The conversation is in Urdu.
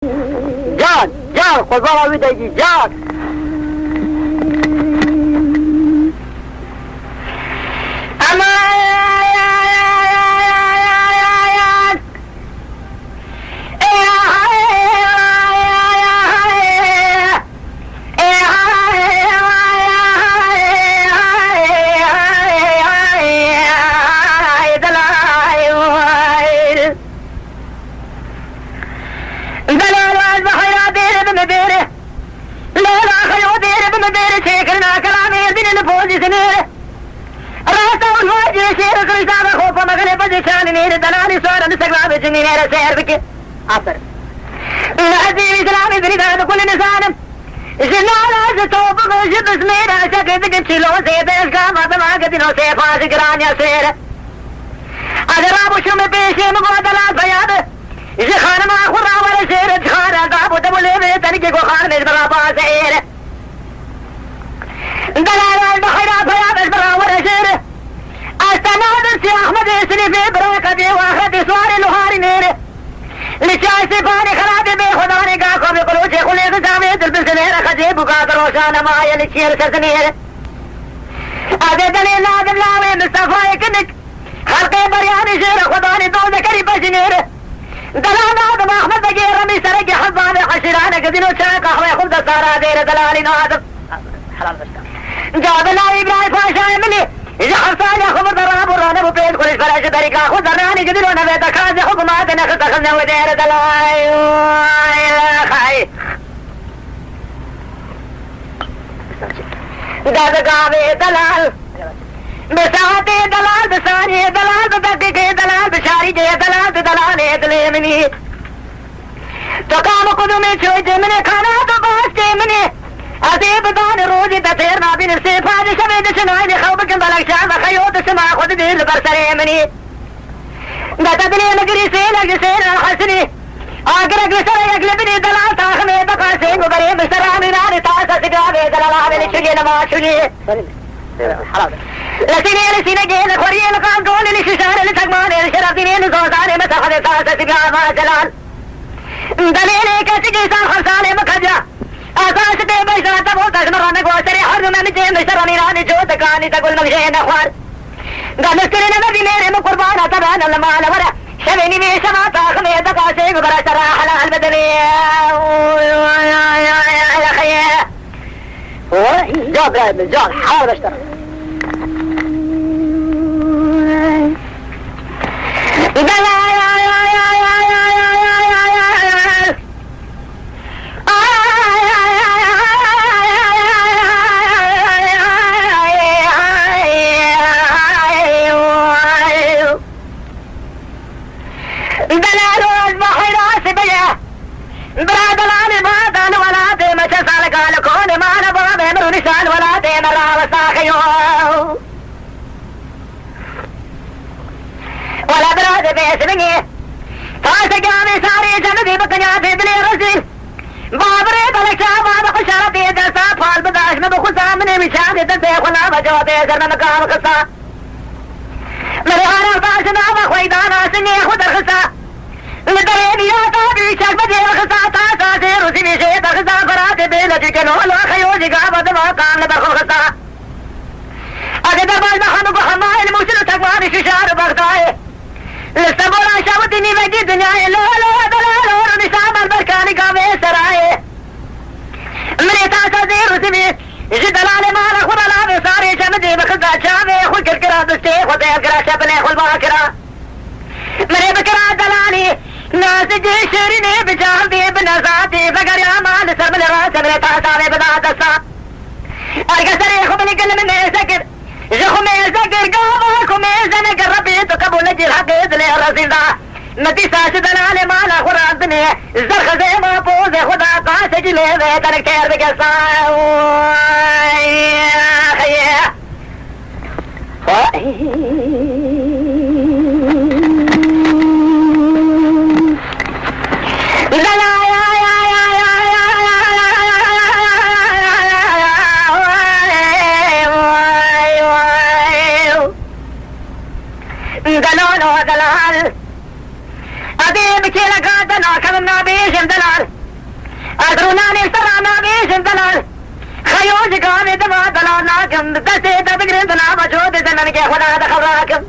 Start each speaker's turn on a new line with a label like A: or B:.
A: جان قضاء ودي جان دلالي صار نستقبل بجنين على سير بك عصر العزيز الإسلامي بريد كل نسان جنانا ستوبك وجب سمينا شكتك تشيلو سيد الكامة بماقتنا سيفا شكران يا سير أدراب شم بيشي مقودلات بياد جخان ما خرا ولا سير جخان أقاب ودبولي بيتنك وخان مجبرا باسير دلال البحرات بياد مجبرا ولا سير استنادر سي احمد اسلي في براكتي واخد سواري لوهاري نير لشاي سفاني خلاتي بي خداني قاكم يقولوا شيخ وليك ساميت البسنير خجيب وقاطر وشانا معايا لشير سرسنير هذا دليل نادم لاوي مصطفى يكنك خلقي برياني شير خداني دول ذكري بشنير دلال نادم احمد بجير رمي سرقي حضاني خشيراني قدينو شاك احوي خبز سارا دير دلالي نادم حلال بشكا جاب الله ابراهيم فاشا يملي إذا حصل يخبر ضرب ورانا وبين كل فلاش بريكا خذ راني قدرنا بيتك هذا حكومات نخذنا ودير دلاي خاي دقاوي دلال بساتي دلال بساني دلال بدقيقي دلال بشاري جي دلال دلال ادلي مني تقام قدومي شوي جمني خانات وباس جمني أزيب دان روزي تطير ما بين السيفان شبيد شنايني خوبك بلك شعب خيوط سما خد دي البرسري مني دتدلي مجري سيلك سيل الحسني آقرق لسر يقلبني دلال تاخمي بقاسين وبريم سرامي ناني تاسا سقابي دلال عمل الشجي نما شجي لسيني لسيني جيل خوري القام قولي لششار لتقماني لشرفتيني لزوزاني مساخد تاسا سقابا جلال دليلي كسجي سان خلصاني مكجا أساس دي بيشا تبو تشمرانك واسري حرم من جيم بشراني راني جو تكاني تقول مغشين أخوار قال استرين مبي ميري مقربانا تبانا لما لورا شبيني ميشا ما تاخمي دقاسي قبرا شرا حلال المدني يا خيه جاب رايد من جاب حاول اشترك ولا براد بيسمني فاسقاني ساري جندي بقنياتي بلي رسل بابري بلك شابا بخشارتي دسا فال بداش مبخصا مني مشاهدي تنسيخ ولا بجوتي زرنا مقام خصا مريحانا الباشنا بخويدانا سني خود الخصا لدريني يا طابي شاك بدي الخصا تاسا سيرو سيني شيد الخصا فراتي بيلتي كنول وخيوزي قابض موقام لبخو الخصا أقدر بالبحن بخماي الموسل تقواني ششار بغداي لستبولا شاوتني بجي دنياي لا دلالور نسام البركاني قامي سراي مني تاسا زيرو سمي جي دلالي مالا خبلا بصاري شمدي بخزا شامي خل كركرا دستي خطير كرا شبلي خل باكرا مني بكرا دلالي ناس جي شيريني بجامبي بنزاتي فقر يا مال سر من راس مني تاسا بدا دسا أرقصري خبلي قل مني سكر جخمي زكر قابا خمي زنك ربي تقبل جير حقيد لي رسيدا متي ساش دلالي مالا خرابني زرخ زي ما فوز خدا قاس جلي بيتنك تير بقصا خيه دلال ودلال أديم كيلا قادنا كمنا بيشم دلال ناقيش دلال خيوش قامي دما دلال ناكم دستي تبقرين دنا بشود زنن كي خدا دخل راكم